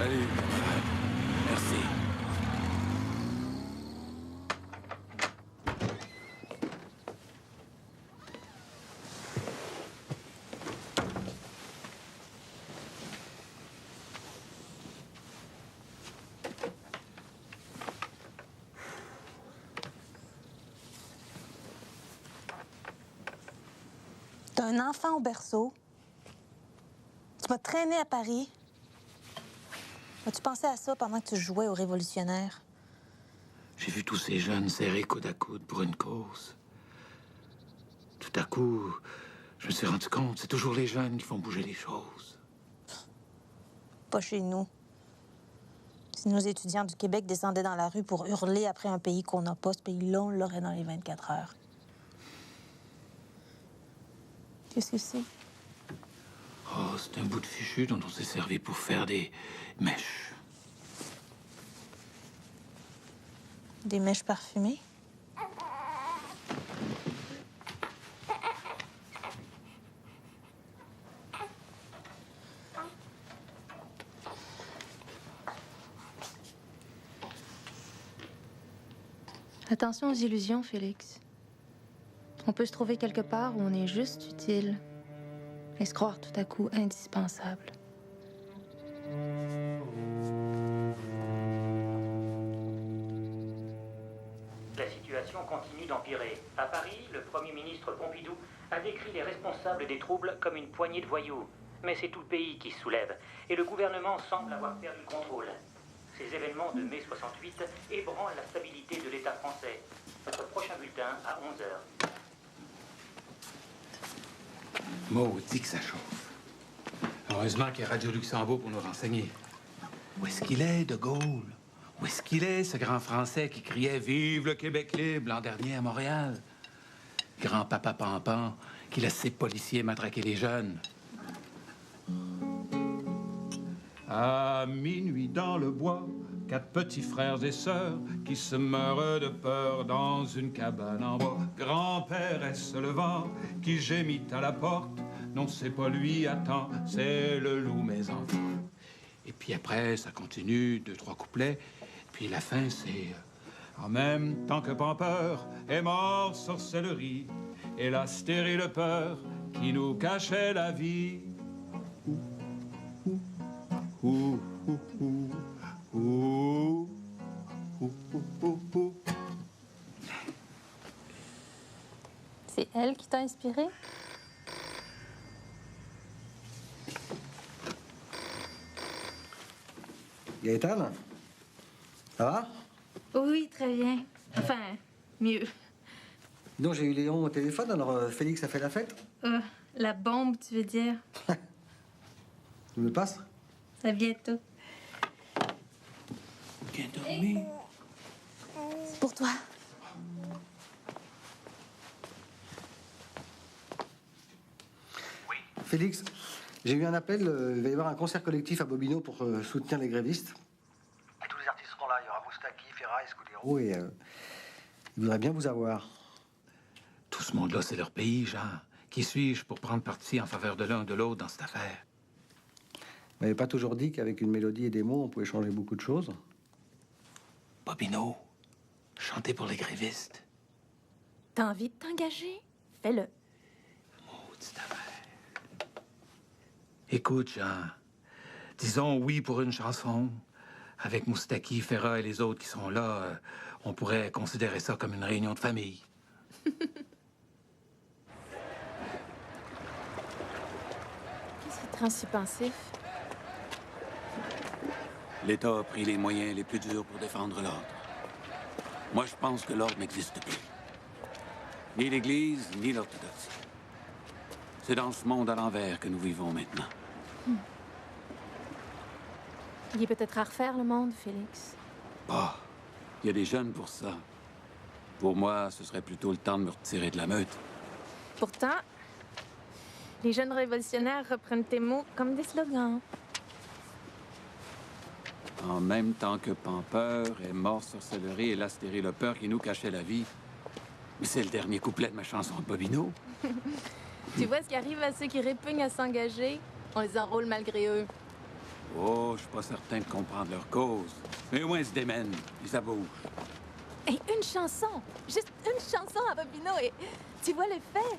Salut, camarade. Merci. T'as un enfant au berceau. Tu m'as traîné à Paris. As-tu pensé à ça pendant que tu jouais aux révolutionnaires? J'ai vu tous ces jeunes serrés coude à coude pour une cause. Tout à coup, je me suis rendu compte, c'est toujours les jeunes qui font bouger les choses. Pas chez nous. Si nos étudiants du Québec descendaient dans la rue pour hurler après un pays qu'on n'a pas, ce pays-là, on l'aurait dans les 24 heures. Qu'est-ce que c'est? Oh, c'est un bout de fichu dont on s'est servi pour faire des mèches. Des mèches parfumées? Attention aux illusions, Félix. On peut se trouver quelque part où on est juste utile et se croire tout à coup indispensable. La situation continue d'empirer. À Paris, le Premier ministre Pompidou a décrit les responsables des troubles comme une poignée de voyous. Mais c'est tout le pays qui se soulève, et le gouvernement semble avoir perdu le contrôle. Ces événements de mai 68 ébranlent la stabilité de l'État français. Notre prochain bulletin à 11h. Maudit que ça chauffe. Heureusement qu'il y a Radio Luxembourg pour nous renseigner. Où est-ce qu'il est, De Gaulle? Où est-ce qu'il est, ce grand Français qui criait « Vive le Québec libre » l'an dernier à Montréal? Grand-papa Pampan qui laisse ses policiers matraquer les jeunes. À minuit dans le bois, 4 petits frères et sœurs qui se meurent de peur dans une cabane en bois. Grand-père est se levant, qui gémit à la porte. Non, c'est pas lui, attends, c'est le loup, mes enfants. Et puis après, ça continue, 2-3 couplets. Puis la fin, c'est... En même temps que Pampeur est mort, sorcellerie, et la stérile peur qui nous cachait la vie. Ouh, ouh, ouh, ouh, ouh, ouh, ouh. C'est elle qui t'a inspiré? Gaëtane? Ça va? Oui, très bien. Enfin, mieux. Donc j'ai eu Léon au téléphone, alors Félix a fait la fête? La bombe, tu veux dire? Tu me le passes? À bientôt. Bien dormi. C'est pour toi. Félix, j'ai eu un appel, il va y avoir un concert collectif à Bobino pour soutenir les grévistes. Et tous les artistes seront là, il y aura Moustaki, Ferra, Escudero et ils voudraient bien vous avoir. Tout ce monde-là, c'est leur pays, Jean. Qui suis-je pour prendre parti en faveur de l'un ou de l'autre dans cette affaire? Vous m'avez pas toujours dit qu'avec une mélodie et des mots, on pouvait changer beaucoup de choses? Bobino, chanter pour les grévistes. T'as envie de t'engager? Fais-le. Maudite affaire. Écoute, Jean, disons oui pour une chanson. Avec Moustaki, Ferra et les autres qui sont là, on pourrait considérer ça comme une réunion de famille. Qu'est-ce qui te rend si pensif? L'État a pris les moyens les plus durs pour défendre l'ordre. Moi, je pense que l'ordre n'existe plus. Ni l'Église, ni l'orthodoxie. C'est dans ce monde à l'envers que nous vivons maintenant. Il est peut-être à refaire, le monde, Félix. Ah, il y a des jeunes pour ça. Pour moi, ce serait plutôt le temps de me retirer de la meute. Pourtant, les jeunes révolutionnaires reprennent tes mots comme des slogans. En même temps que Pampeur est mort sorcellerie et l'astéré le peur qui nous cachait la vie. Mais c'est le dernier couplet de ma chanson de Bobino. Tu vois ce qui arrive à ceux qui répugnent à s'engager? On les enrôle malgré eux. Oh, je suis pas certain de comprendre leur cause. Mais au moins, ils se démènent. Et ça bouge. Et une chanson! Juste une chanson à Bobino et tu vois l'effet!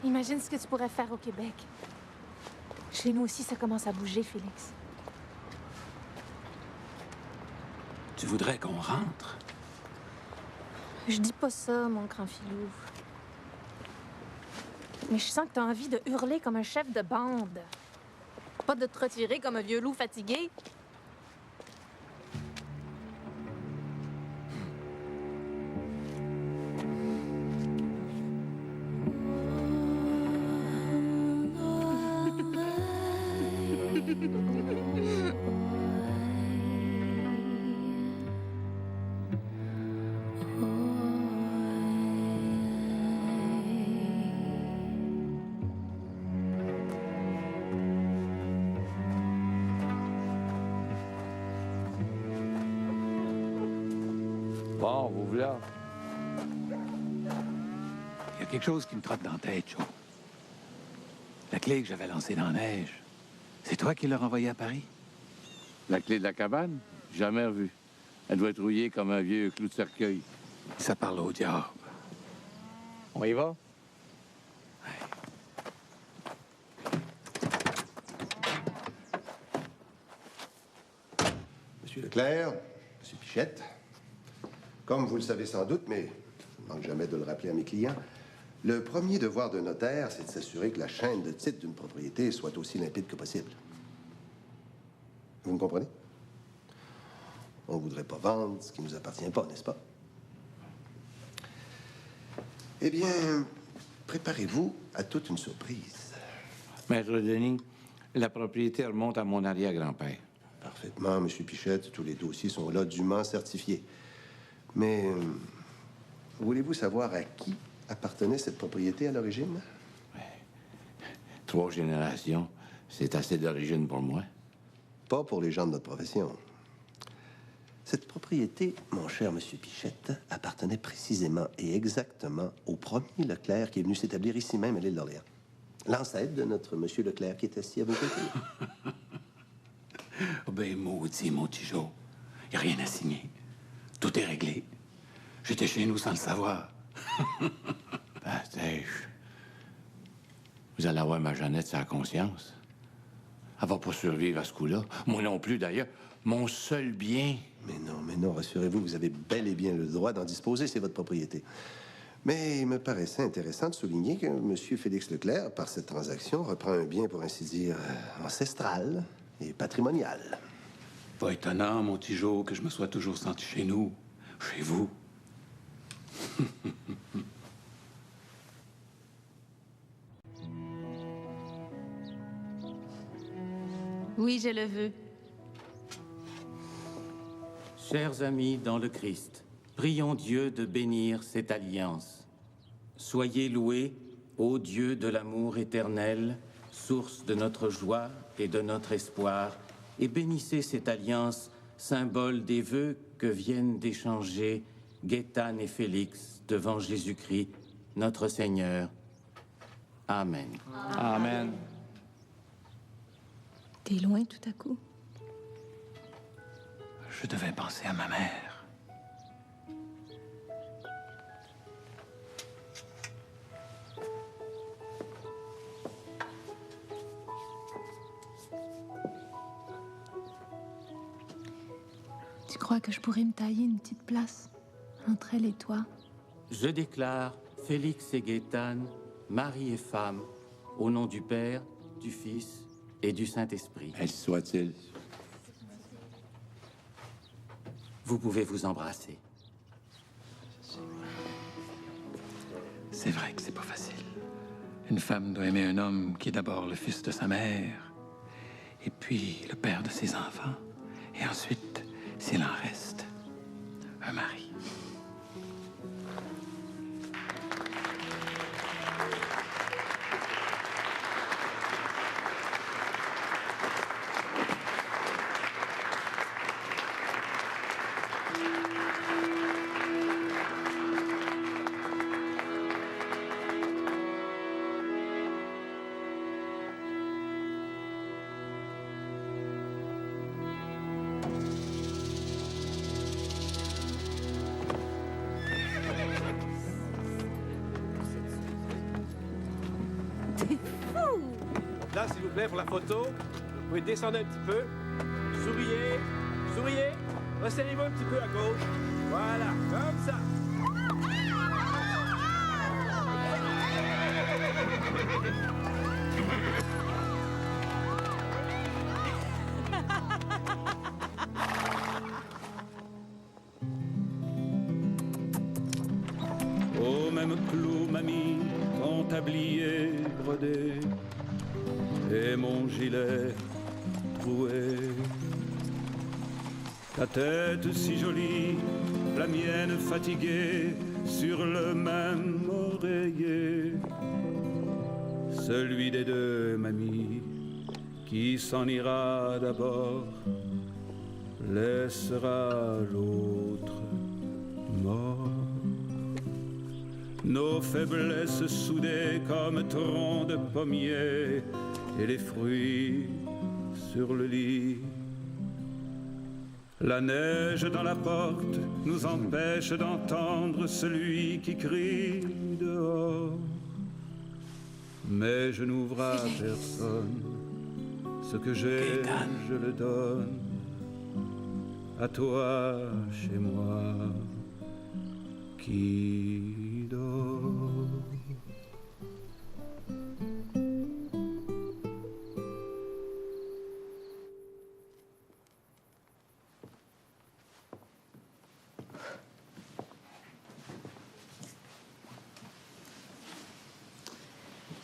Imagine ce que tu pourrais faire au Québec. Chez nous aussi, ça commence à bouger, Félix. Tu voudrais qu'on rentre? Je dis pas ça, mon grand filou. Mais je sens que t'as envie de hurler comme un chef de bande. Pas de te retirer comme un vieux loup fatigué. Bon, vous voilà. Il y a quelque chose qui me trotte dans la tête, Joe. La clé que j'avais lancée dans la neige, c'est toi qui l'as renvoyée à Paris? La clé de la cabane? Jamais revue. Elle doit être rouillée comme un vieux clou de cercueil. Ça parle au diable. On y va? Monsieur Leclerc, Monsieur Pichette, comme vous le savez sans doute, mais je ne manque jamais de le rappeler à mes clients, le premier devoir d'un notaire, c'est de s'assurer que la chaîne de titre d'une propriété soit aussi limpide que possible. Vous me comprenez? On ne voudrait pas vendre ce qui ne nous appartient pas, n'est-ce pas? Eh bien, préparez-vous à toute une surprise. Maître Denis, la propriété remonte à mon arrière-grand-père. Parfaitement, Monsieur Pichette. Tous les dossiers sont là, dûment certifiés. Mais voulez-vous savoir à qui appartenait cette propriété à l'origine? 3 générations, c'est assez d'origine pour moi. Pas pour les gens de notre profession. Cette propriété, mon cher Monsieur Pichette, appartenait précisément et exactement au premier Leclerc qui est venu s'établir ici même à l'île d'Orléans. L'ancêtre de notre Monsieur Leclerc qui est assis à vos côtés. Oh ben, maudit, mon petit Joe. Il n'y a rien à signer. Tout est réglé. J'étais chez nous sans le savoir. Bastèche. Vous allez avoir ma Jeannette sur la conscience. Elle va pas survivre à ce coup-là. Moi non plus, d'ailleurs. Mon seul bien. Mais non, rassurez-vous, vous avez bel et bien le droit d'en disposer, c'est votre propriété. Mais il me paraissait intéressant de souligner que M. Félix Leclerc, par cette transaction, reprend un bien, pour ainsi dire, ancestral et patrimonial. Pas étonnant, mon petit Joe, que je me sois toujours senti chez nous, chez vous. Oui, je le veux. Chers amis dans le Christ, prions Dieu de bénir cette alliance. Soyez loués, ô Dieu de l'amour éternel, source de notre joie et de notre espoir, et bénissez cette alliance, symbole des vœux que viennent d'échanger Gaétane et Félix devant Jésus-Christ, notre Seigneur. Amen. Amen. T'es loin tout à coup. Je devais penser à ma mère. Tu crois que je pourrais me tailler une petite place entre elle et toi? Je déclare Félix et Gaétane, mari et femme, au nom du Père, du Fils et du Saint-Esprit. Ainsi soit-il. Vous pouvez vous embrasser. C'est vrai que c'est pas facile. Une femme doit aimer un homme qui est d'abord le fils de sa mère, et puis le père de ses enfants, et ensuite, s'il en reste, un mari. T'es fou! Là, s'il vous plaît, pour la photo, vous pouvez descendre un petit peu. Souriez, souriez. Resserrez-vous un petit peu à gauche. Voilà, comme ça. Au même clou, mamie, ton tablier brodé et mon gilet troué. Ta tête si jolie, la mienne fatiguée, sur le même oreiller. Celui des deux, mamie, qui s'en ira d'abord, laissera l'autre mort. Nos faiblesses soudées comme troncs de pommier et les fruits sur le lit. La neige dans la porte nous empêche d'entendre celui qui crie dehors. Mais je n'ouvre à personne. Ce que j'ai, je le donne à toi, chez moi, qui dort.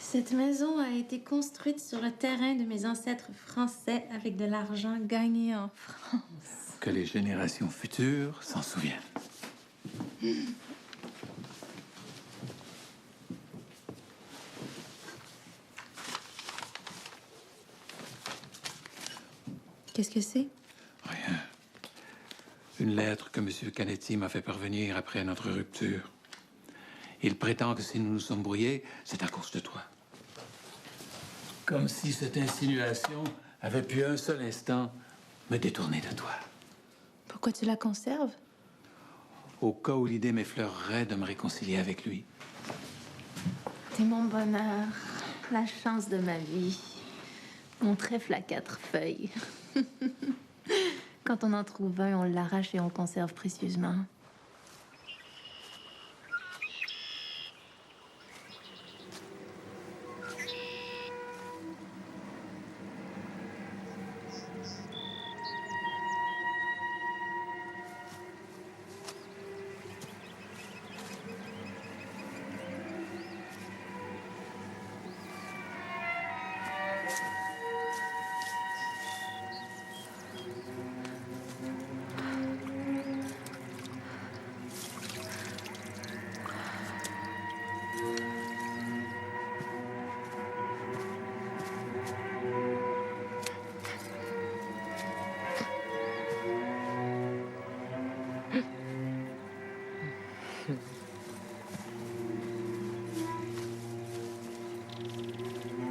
Cette maison a été construite sur le terrain de mes ancêtres français avec de l'argent gagné en France. Que les générations futures s'en souviennent. Qu'est-ce que c'est? Rien. Une lettre que M. Canetti m'a fait parvenir après notre rupture. Il prétend que si nous nous sommes brouillés, c'est à cause de toi. Comme si cette insinuation avait pu un seul instant me détourner de toi. Pourquoi tu la conserves? Au cas où l'idée m'effleurerait de me réconcilier avec lui. T'es mon bonheur, la chance de ma vie, mon trèfle à 4 feuilles. Quand on en trouve un, on l'arrache et on le conserve précieusement.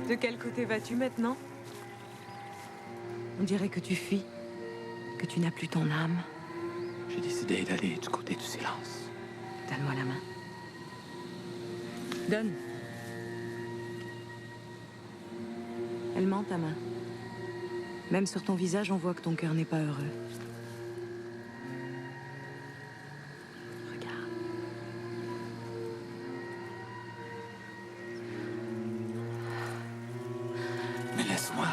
De quel côté vas-tu maintenant? On dirait que tu fuis, que tu n'as plus ton âme. J'ai décidé d'aller du côté du silence. Donne-moi la main. Donne. Elle ment, ta main. Même sur ton visage, on voit que ton cœur n'est pas heureux. Regarde. Mais laisse-moi.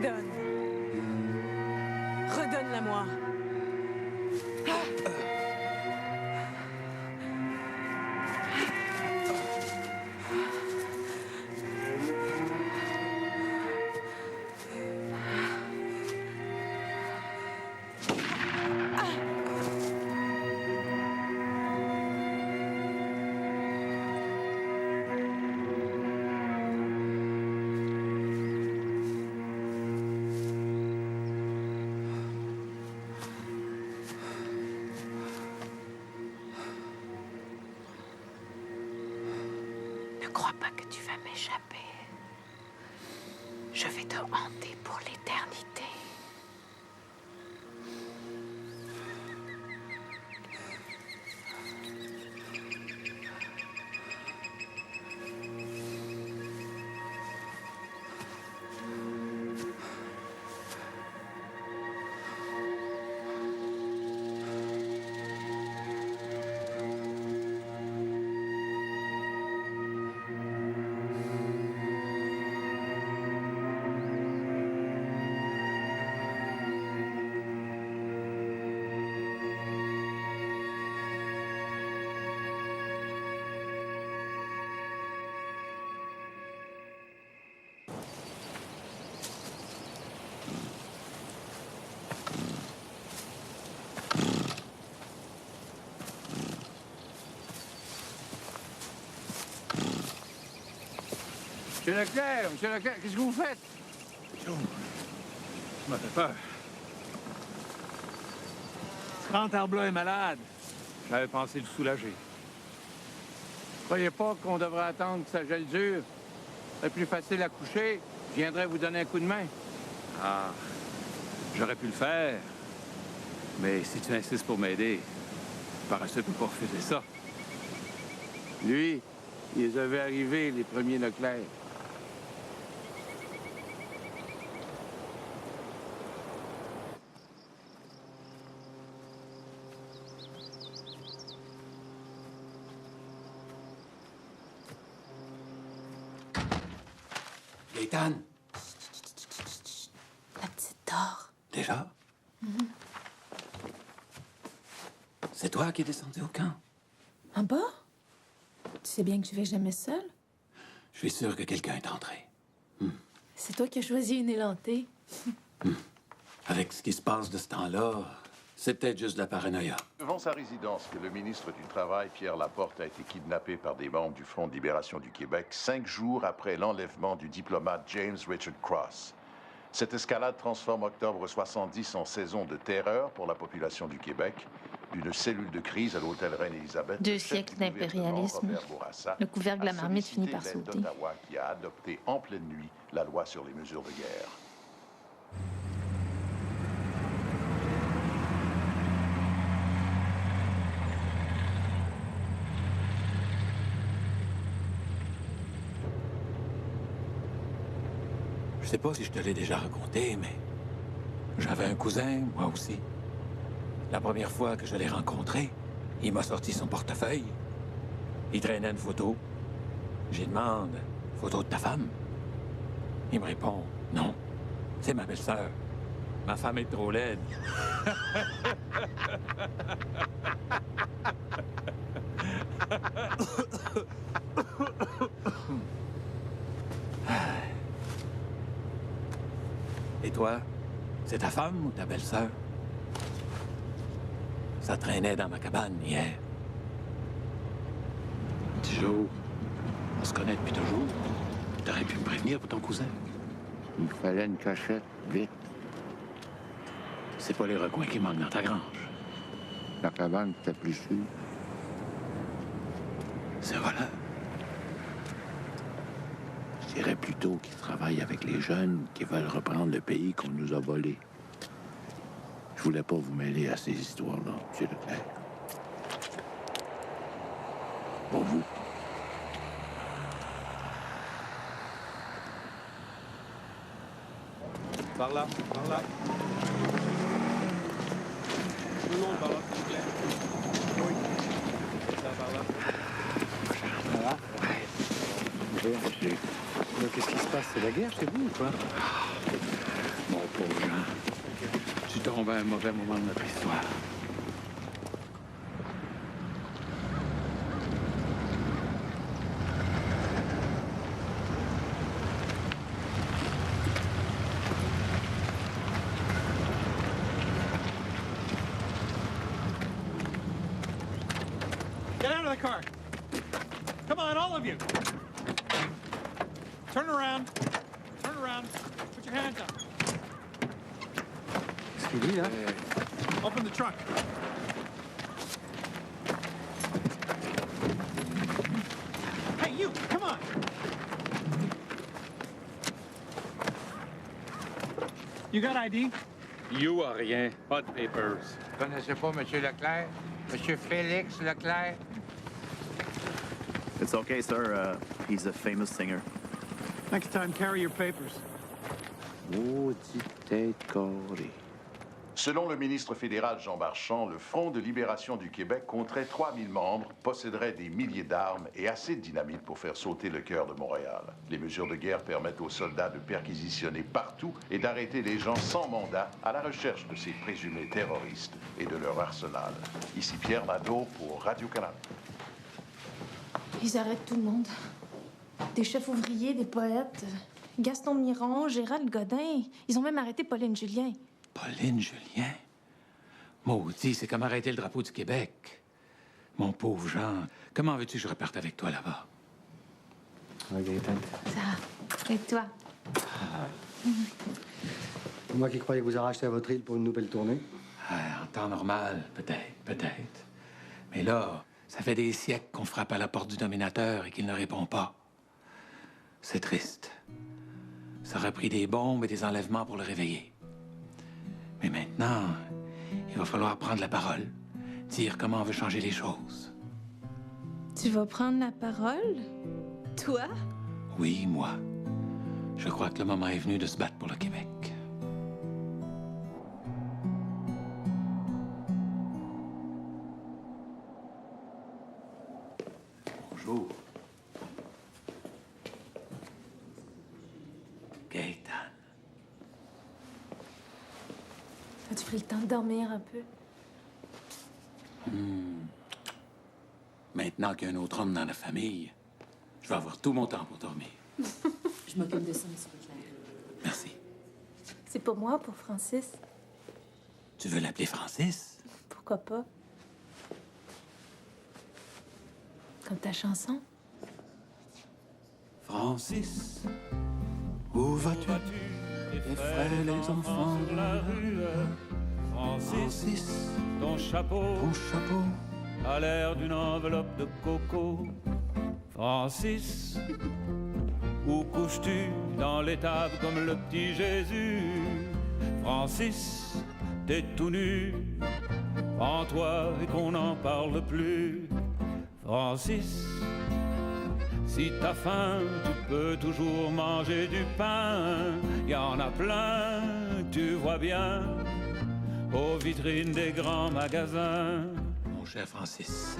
Donne. Redonne-la-moi. crois pas que tu vas m'échapper. Je vais te hanter pour l'éternité. Monsieur Leclerc, qu'est-ce que vous faites? Ça m'a fait peur. Quand Arbla est malade, j'avais pensé le soulager. Croyez pas qu'on devrait attendre que ça gèle dur? C'est plus facile à coucher. Je viendrai vous donner un coup de main. Ah, j'aurais pu le faire. Mais si tu insistes pour m'aider, paresseux peut pas refuser ça. Lui, ils avaient arrivé, les premiers Leclerc. Gaétane, La petite dort. déjà? C'est toi qui es descendu au camp? En bas? Tu sais bien que je vais jamais seule. Je suis sûr que quelqu'un est entré. C'est toi qui as choisi une élantée. Avec ce qui se passe de ce temps-là, c'est peut-être juste de la paranoïa. Devant sa résidence, que le ministre du Travail, Pierre Laporte, a été kidnappé par des membres du Front de libération du Québec 5 jours après l'enlèvement du diplomate James Richard Cross. Cette escalade transforme octobre 70 en saison de terreur pour la population du Québec. D'une cellule de crise à l'hôtel Reine-Élisabeth. 2 siècles d'impérialisme. Le couvercle de la marmite finit par sauter. d'Ottawa qui a adopté en pleine nuit la loi sur les mesures de guerre. Je sais pas si je te l'ai déjà raconté, mais j'avais un cousin, moi aussi. La première fois que je l'ai rencontré, il m'a sorti son portefeuille. Il traînait une photo. J'y demande, photo de ta femme? Il me répond, non, c'est ma belle-sœur. Ma femme est trop laide. Et toi, c'est ta femme ou ta belle-sœur? Ça traînait dans ma cabane hier. Petit Joe, on se connaît depuis toujours. T'aurais pu me prévenir pour ton cousin. Il fallait une cachette, vite. C'est pas les recoins qui manquent dans ta grange. La cabane était plus sûre. C'est voilà. Je dirais plutôt qu'ils travaillent avec les jeunes qui veulent reprendre le pays qu'on nous a volé. Je voulais pas vous mêler à ces histoires-là, M. Leclerc. Pour vous. Par là, par là. Tout le monde par là, s'il vous plaît. Oui. Ça, par là. Ça va? Qu'est-ce qui se passe? C'est la guerre chez vous ou quoi? Mon pauvre Jean, tu tombes à un mauvais moment de notre histoire. Get out of the car! Come on, all of you! Turn around. Turn around. Put your hands up. Qu'est-ce qu'il dit, là? Open the trunk. Hey, you, come on. You got ID? You a rien. Pas de papers. Vous connaissez pas M. Leclerc? M. Félix Leclerc? It's okay, sir. He's a famous singer. Next time, carry your papers. Maudite tête carrée. Selon le ministre fédéral Jean Marchand, le Front de libération du Québec compterait 3000 membres, posséderait des milliers d'armes et assez de dynamite pour faire sauter le cœur de Montréal. Les mesures de guerre permettent aux soldats de perquisitionner partout et d'arrêter les gens sans mandat à la recherche de ces présumés terroristes et de leur arsenal. Ici Pierre Nadeau pour Radio-Canada. Ils arrêtent tout le monde. Des chefs ouvriers, des poètes. Gaston Miron, Gérald Godin. Ils ont même arrêté Pauline Julien. Pauline Julien? Maudit, c'est comme arrêter le drapeau du Québec. Mon pauvre Jean, comment veux-tu que je reparte avec toi là-bas? Ça, et toi? Moi qui croyais vous arracher à votre île pour une nouvelle tournée. En temps normal, peut-être. Mais là, ça fait des siècles qu'on frappe à la porte du dominateur et qu'il ne répond pas. C'est triste. Ça aurait pris des bombes et des enlèvements pour le réveiller. Mais maintenant, il va falloir prendre la parole, dire comment on veut changer les choses. Tu vas prendre la parole? Toi? Oui, moi. Je crois que le moment est venu de se battre pour le Québec. Bonjour. Gaëtan. As-tu pris le temps de dormir un peu? Maintenant qu'il y a un autre homme dans la famille, je vais avoir tout mon temps pour dormir. Je m'occupe de ça, M. Leclerc. Merci. C'est pour moi, pour Francis. Tu veux l'appeler Francis? Pourquoi pas? Comme ta chanson. Francis, où vas-tu? Effraie les enfants de la rue. Francis, ton chapeau a l'air d'une enveloppe de coco. Francis, où couches-tu dans l'étable comme le petit Jésus? Francis, t'es tout nu, prends-toi et qu'on n'en parle plus. Francis, si t'as faim, tu peux toujours manger du pain. Y en a plein, tu vois bien, aux vitrines des grands magasins. Mon cher Francis,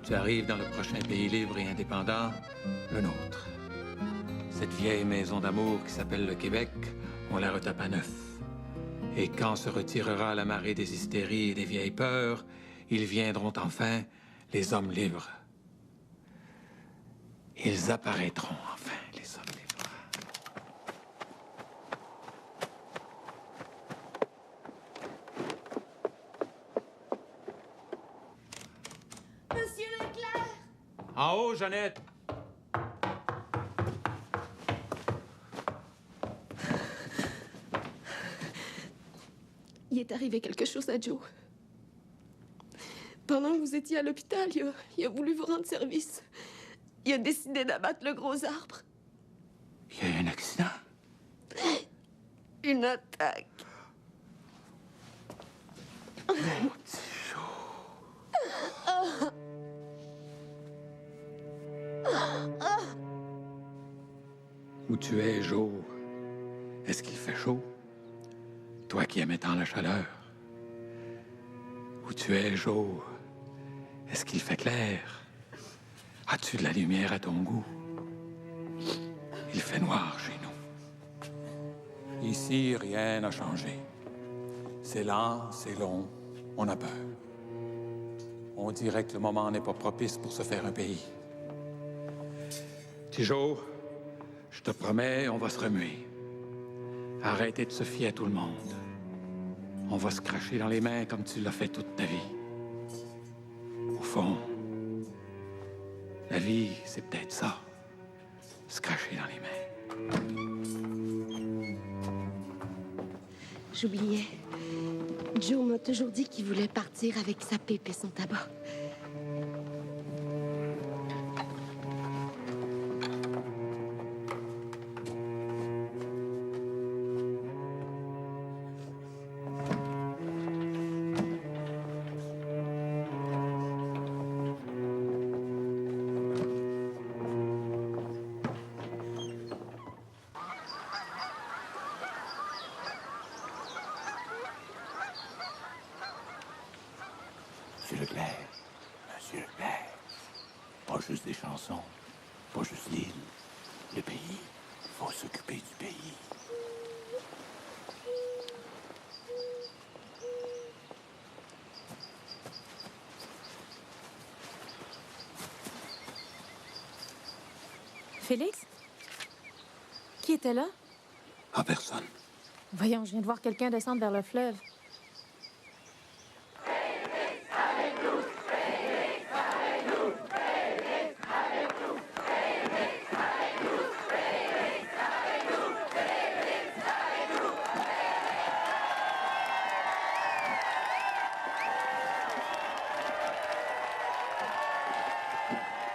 tu arrives dans le prochain pays libre et indépendant, le nôtre. Cette vieille maison d'amour qui s'appelle le Québec, on la retape à neuf. Et quand se retirera la marée des hystéries et des vieilles peurs, ils viendront enfin, les hommes libres. Ils apparaîtront enfin, les hommes libres. Monsieur Leclerc! En haut, Jeannette! Il est arrivé quelque chose à Joe. Pendant que vous étiez à l'hôpital, il a voulu vous rendre service. Il a décidé d'abattre le gros arbre. Il y a eu un accident? Une attaque. Où tu es, Jo? Est-ce qu'il fait chaud? Toi qui aimais tant la chaleur. Où tu es, Jo? Est-ce qu'il fait clair? As-tu de la lumière à ton goût? Il fait noir chez nous. Ici, rien n'a changé. C'est lent, c'est long, on a peur. On dirait que le moment n'est pas propice pour se faire un pays. Tijo, je te promets, on va se remuer. Arrêtez de se fier à tout le monde. On va se cracher dans les mains comme tu l'as fait toute ta vie. Au fond, la vie, c'est peut-être ça. Se cracher dans les mains. J'oubliais. Joe m'a toujours dit qu'il voulait partir avec sa pipe et son tabac. juste des chansons, pas juste l'île, le pays. Il faut s'occuper du pays. Félix? Qui était là? Ah, personne. Voyons, je viens de voir quelqu'un descendre vers le fleuve.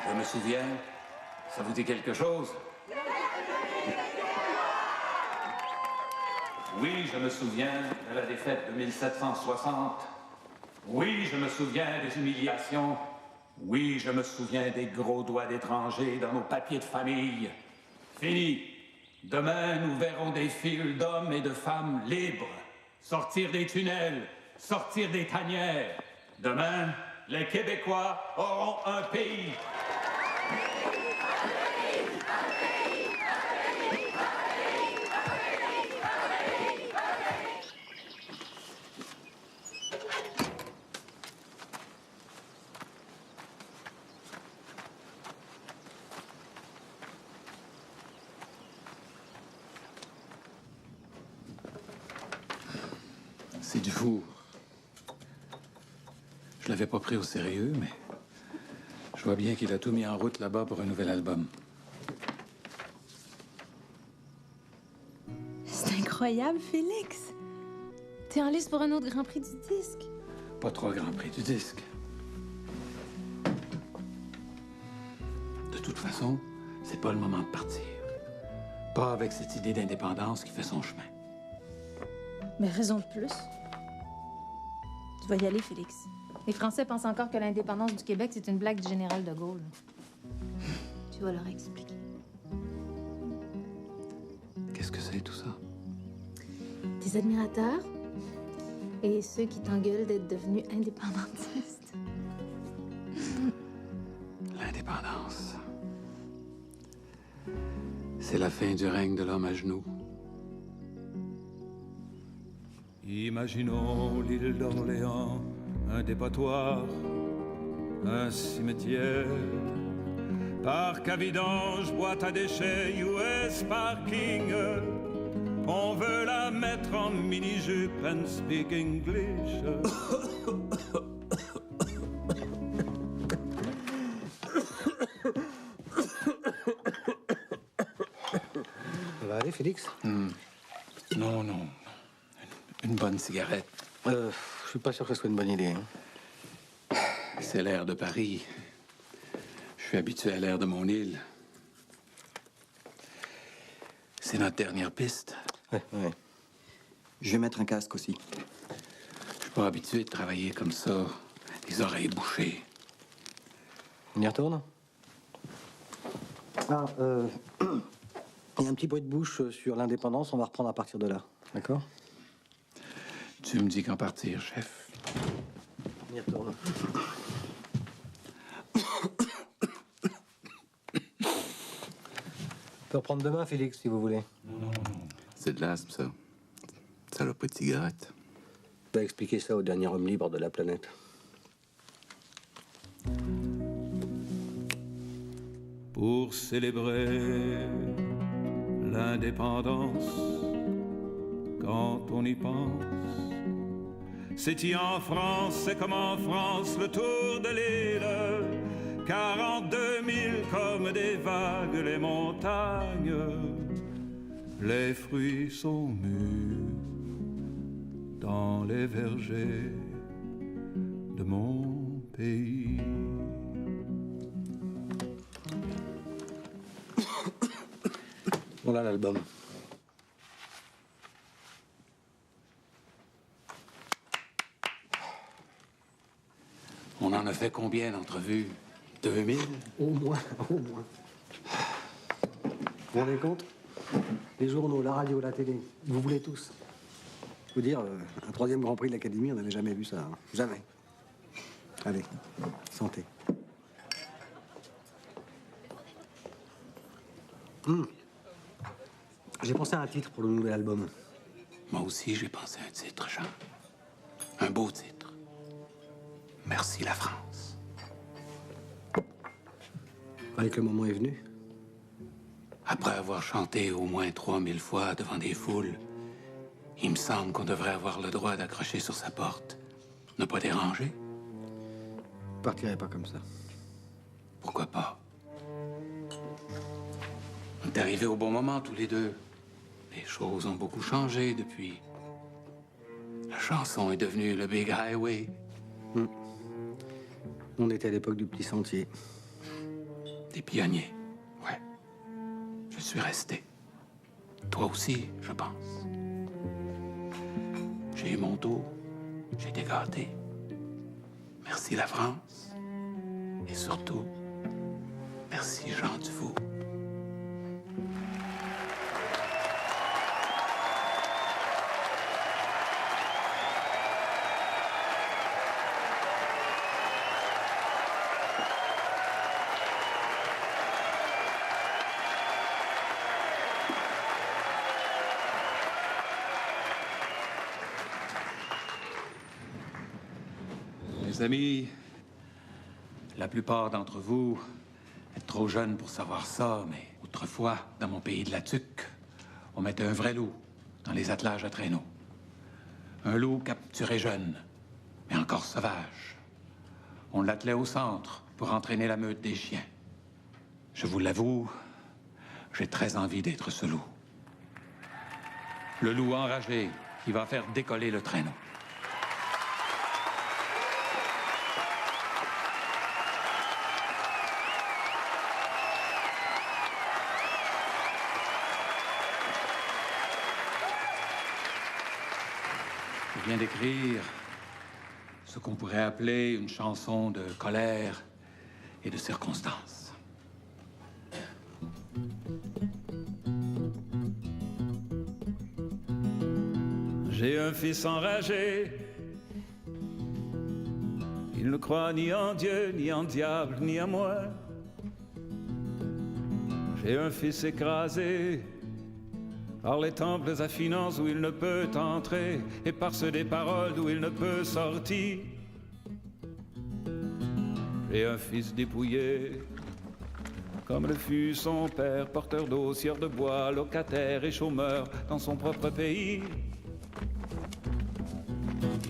Je me souviens, ça vous dit quelque chose? Oui, je me souviens de la défaite de 1760. Oui, je me souviens des humiliations. Oui, je me souviens des gros doigts d'étrangers dans nos papiers de famille. Fini. Demain, nous verrons des files d'hommes et de femmes libres sortir des tunnels, sortir des tanières. Demain, les Québécois auront un pays. C'est du four. Je l'avais pas pris au sérieux, mais je vois bien qu'il a tout mis en route là-bas pour un nouvel album. C'est incroyable, Félix. T'es en lice pour un autre Grand Prix du disque. Pas trois Grands Prix du disque. De toute façon, c'est pas le moment de partir. Pas avec cette idée d'indépendance qui fait son chemin. Mais raison de plus. Tu vas y aller, Félix. Les Français pensent encore que l'indépendance du Québec, c'est une blague du général de Gaulle. Tu vas leur expliquer. Qu'est-ce que c'est, tout ça? Tes admirateurs et ceux qui t'engueulent d'être devenu indépendantiste. L'indépendance. C'est la fin du règne de l'homme à genoux. Imaginons l'île d'Orléans, un dépotoir, un cimetière, parc à vidange, boîte à déchets, US parking. On veut la mettre en mini-jupe and speak English. Ça va aller, Félix? Non, non. Une bonne cigarette. Je suis pas sûr que ce soit une bonne idée. Hein. C'est l'air de Paris. Je suis habitué à l'air de mon île. C'est notre dernière piste. Ouais. Je vais mettre un casque aussi. Je suis pas habitué de travailler comme ça, les oreilles bouchées. On y retourne? Ah, il y a un petit bruit de bouche sur l'indépendance. On va reprendre à partir de là. D'accord? Tu me dis quand partir, chef. On y retourne. On peut reprendre demain, Félix, si vous voulez. Non. C'est de l'asthme, ça. Ça n'a pas de cigarette. On va expliquer ça au dernier homme libre de la planète. Pour célébrer l'indépendance, quand on y pense, c'est-y en France, c'est comme en France, le tour de l'île, car en 2000, comme des vagues, les montagnes, les fruits sont mûrs dans les vergers de mon pays. Voilà l'album. On en a fait combien d'entrevues? 2000? Au moins. Vous vous rendez compte? Les journaux, la radio, la télé, vous voulez tous. Je veux dire, un troisième Grand Prix de l'Académie, on n'avait jamais vu ça. Hein. Jamais. Allez, santé. J'ai pensé à un titre pour le nouvel album. Moi aussi, j'ai pensé à un titre, Jean. Un beau titre. Merci la France. Fallait que le moment est venu. Après avoir chanté au moins 3000 fois devant des foules, il me semble qu'on devrait avoir le droit d'accrocher sur sa porte. Ne pas déranger. Je partirai pas comme ça. Pourquoi pas? On est arrivés au bon moment, tous les deux. Les choses ont beaucoup changé depuis. La chanson est devenue le Big Highway. On était à l'époque du Petit Sentier. Des pionniers, ouais. Je suis resté. Toi aussi, je pense. J'ai eu mon tour. J'ai été gâté. Merci la France. Et surtout, merci Jean Dufault. Mes amis, la plupart d'entre vous êtes trop jeunes pour savoir ça, mais autrefois, dans mon pays de la Tuque, on mettait un vrai loup dans les attelages à traîneau. Un loup capturé jeune, mais encore sauvage. On l'attelait au centre pour entraîner la meute des chiens. Je vous l'avoue, j'ai très envie d'être ce loup. Le loup enragé qui va faire décoller le traîneau. Je viens d'écrire ce qu'on pourrait appeler une chanson de colère et de circonstance. J'ai un fils enragé. Il ne croit ni en Dieu, ni en diable, ni à moi. J'ai un fils écrasé par les temples à finances où il ne peut entrer, et par ceux des paroles d'où il ne peut sortir. J'ai un fils dépouillé, comme le fut son père, porteur d'eau, sieur de bois, locataire et chômeur dans son propre pays.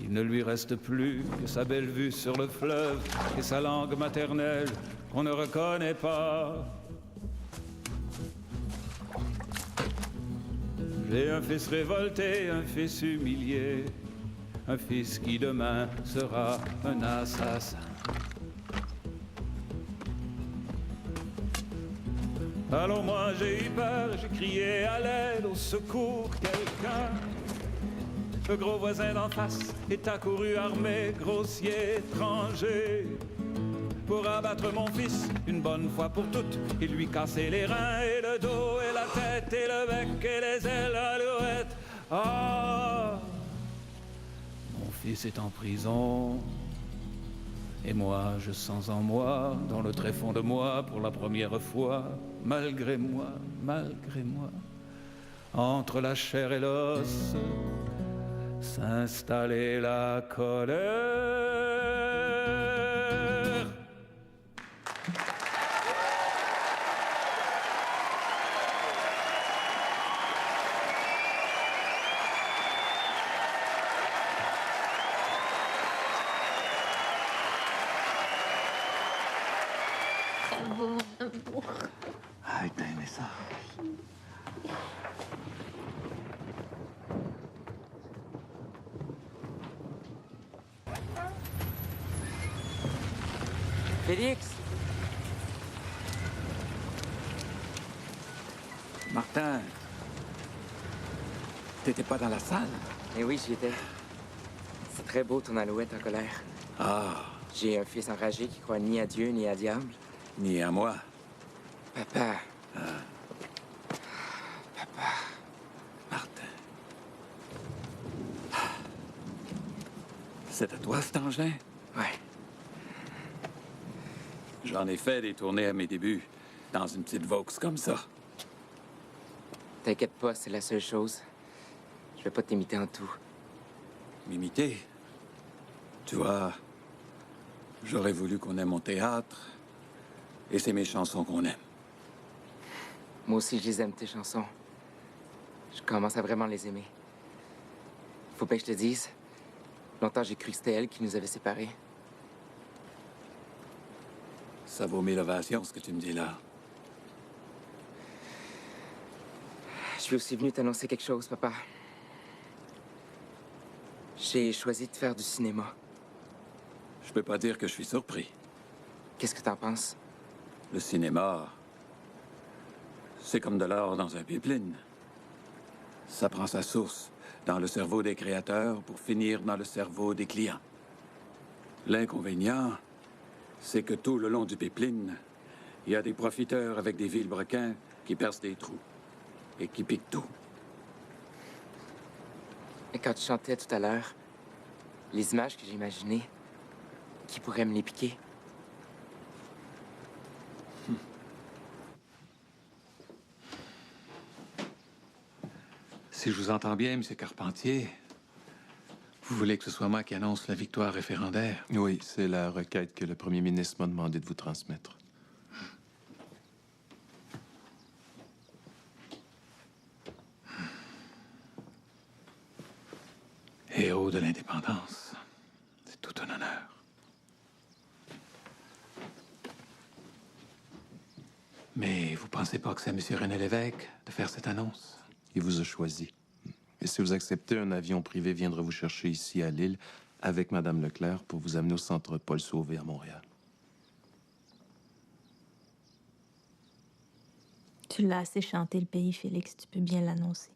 Il ne lui reste plus que sa belle vue sur le fleuve et sa langue maternelle qu'on ne reconnaît pas. J'ai un fils révolté, un fils humilié, un fils qui demain sera un assassin. Alors moi j'ai eu peur, j'ai crié à l'aide, au secours, quelqu'un. Le gros voisin d'en face est accouru armé, grossier, étranger, pour abattre mon fils une bonne fois pour toutes et lui casser les reins et le dos et la tête et le bec et les ailes alouettes. Ah, mon fils est en prison et moi je sens en moi, dans le tréfonds de moi pour la première fois, malgré moi, entre la chair et l'os, s'installer la colère. Ah, t'as aimé ça? Félix? Martin, t'étais pas dans la salle? Eh oui, j'y étais. C'est très beau, ton alouette en colère. Ah. J'ai un fils enragé qui croit ni à Dieu ni à diable. Ni à moi. Papa. Ah. Papa. Martin. C'est à toi, cet engin? Ouais. J'en ai fait des tournées à mes débuts, dans une petite Vaux comme ça. T'inquiète pas, c'est la seule chose. Je vais pas t'imiter en tout. M'imiter? Tu vois, j'aurais voulu qu'on aime mon théâtre, et c'est mes chansons qu'on aime. Moi aussi, je les aime, tes chansons. Je commence à vraiment les aimer. Faut bien que je te dise, longtemps j'ai cru que c'était elle qui nous avait séparés. Ça vaut 1000 ovations, ce que tu me dis là. Je suis aussi venu t'annoncer quelque chose, papa. J'ai choisi de faire du cinéma. Je peux pas dire que je suis surpris. Qu'est-ce que t'en penses? Le cinéma, c'est comme de l'or dans un pipeline. Ça prend sa source dans le cerveau des créateurs pour finir dans le cerveau des clients. L'inconvénient, c'est que tout le long du pipeline, il y a des profiteurs avec des vilebrequins qui percent des trous et qui piquent tout. Et quand tu chantais tout à l'heure, les images que j'ai imaginées, qui pourraient me les piquer? Si je vous entends bien, M. Carpentier, vous voulez que ce soit moi qui annonce la victoire référendaire? Oui, c'est la requête que le premier ministre m'a demandé de vous transmettre. Héros de l'indépendance, c'est tout un honneur. Mais vous pensez pas que c'est M. René Lévesque de faire cette annonce? Il vous a choisi. Et si vous acceptez, un avion privé viendra vous chercher ici à Lille avec Mme Leclerc pour vous amener au centre Paul Sauvé à Montréal. Tu l'as assez chanté, le pays, Félix. Tu peux bien l'annoncer.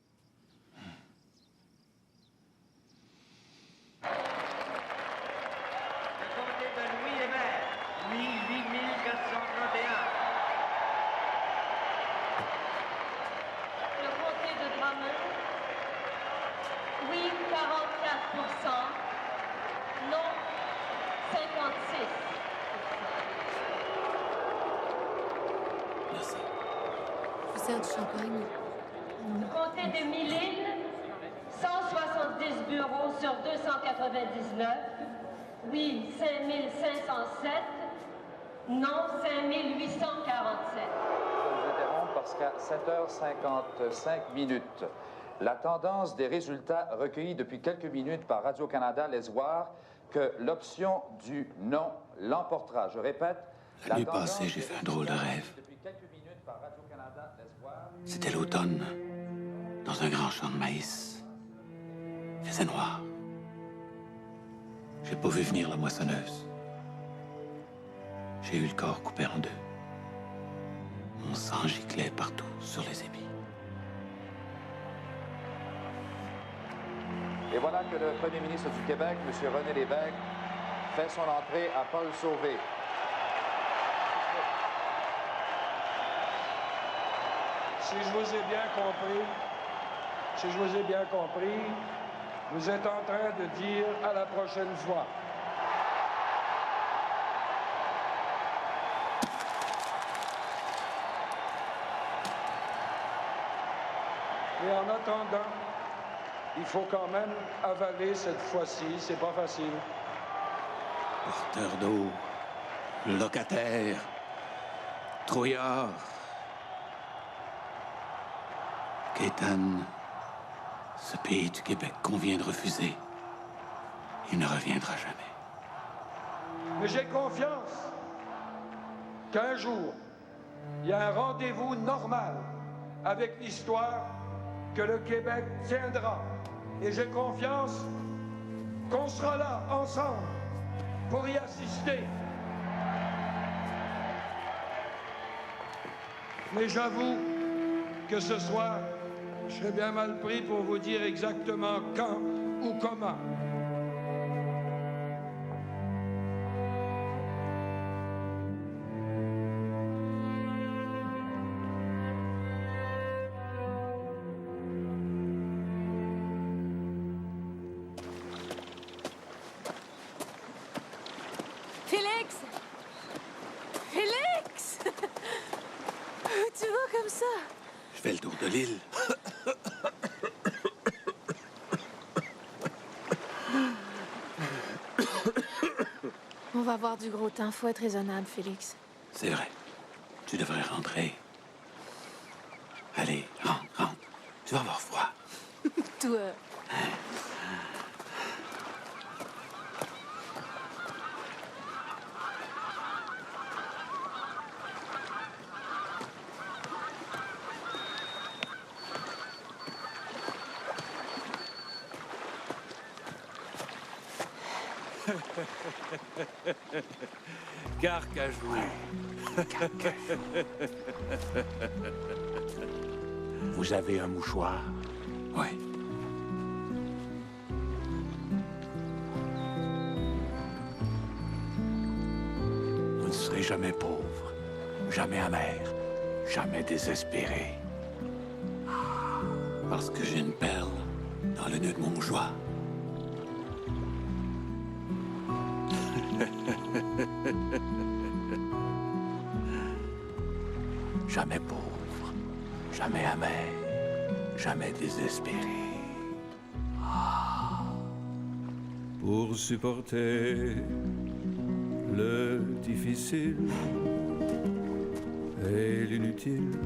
Du champagne. Du comté de Mille-Îles, 170 bureaux sur 299. Oui, 5507. Non, 5847. Je vous interromps parce qu'à 7h55, la tendance des résultats recueillis depuis quelques minutes par Radio-Canada laisse voir que l'option du non l'emportera. Je répète, La nuit passée, j'ai fait un drôle de rêve. C'était l'automne, dans un grand champ de maïs. Il faisait noir. J'ai pas vu venir la moissonneuse. J'ai eu le corps coupé en deux. Mon sang giclait partout sur les épis. Et voilà que le premier ministre du Québec, M. René Lévesque, fait son entrée à Paul Sauvé. Si je vous ai bien compris, vous êtes en train de dire à la prochaine fois. Et en attendant, il faut quand même avaler cette fois-ci, c'est pas facile. Porteur d'eau, locataire, trouillard. Gaétane, ce pays du Québec qu'on vient de refuser, il ne reviendra jamais. Mais j'ai confiance qu'un jour, il y a un rendez-vous normal avec l'histoire que le Québec tiendra. Et j'ai confiance qu'on sera là, ensemble, pour y assister. Mais j'avoue que ce soir, je serais bien mal pris pour vous dire exactement quand ou comment. Félix! Félix! Tu vas comme ça? Je fait le tour de l'île. On va avoir du gros temps. Faut être raisonnable, Félix. C'est vrai. Tu devrais rentrer. Allez, rentre. Tu vas avoir froid. Toi. Carcajou. Vous avez un mouchoir? Oui. Vous ne serez jamais pauvre, jamais amer, jamais désespéré. Parce que j'ai une perle dans le nœud de mon joie. Jamais pauvre, jamais amer, jamais désespéré. Pour supporter le difficile et l'inutile,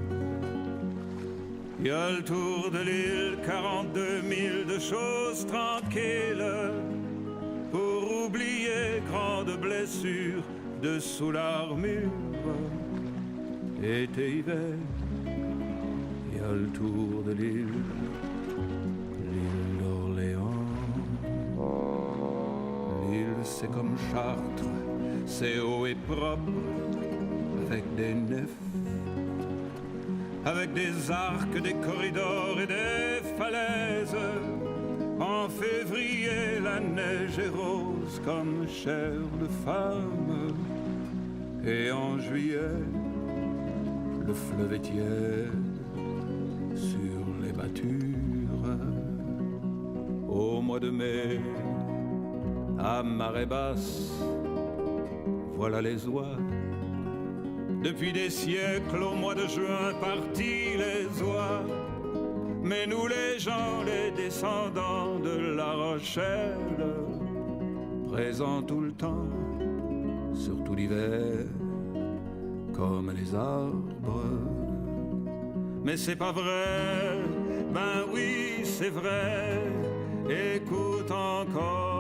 il y a le tour de l'île, 42 000 de choses tranquilles pour oublier grande blessure dessous l'armure. Été, hiver, il y a le tour de l'île d'Orléans. L'île, c'est comme Chartres, c'est haut et propre, avec des nefs, avec des arcs, des corridors et des falaises. En février, la neige est rose comme chair de femme, et en juillet, le fleuve est tiède sur les battures. Au mois de mai, à marée basse, voilà les oies. Depuis des siècles, au mois de juin, partis les oies. Mais nous les gens, les descendants de La Rochelle, présents tout le temps, surtout l'hiver, comme les arbres. Mais c'est pas vrai, ben oui, c'est vrai, écoute encore.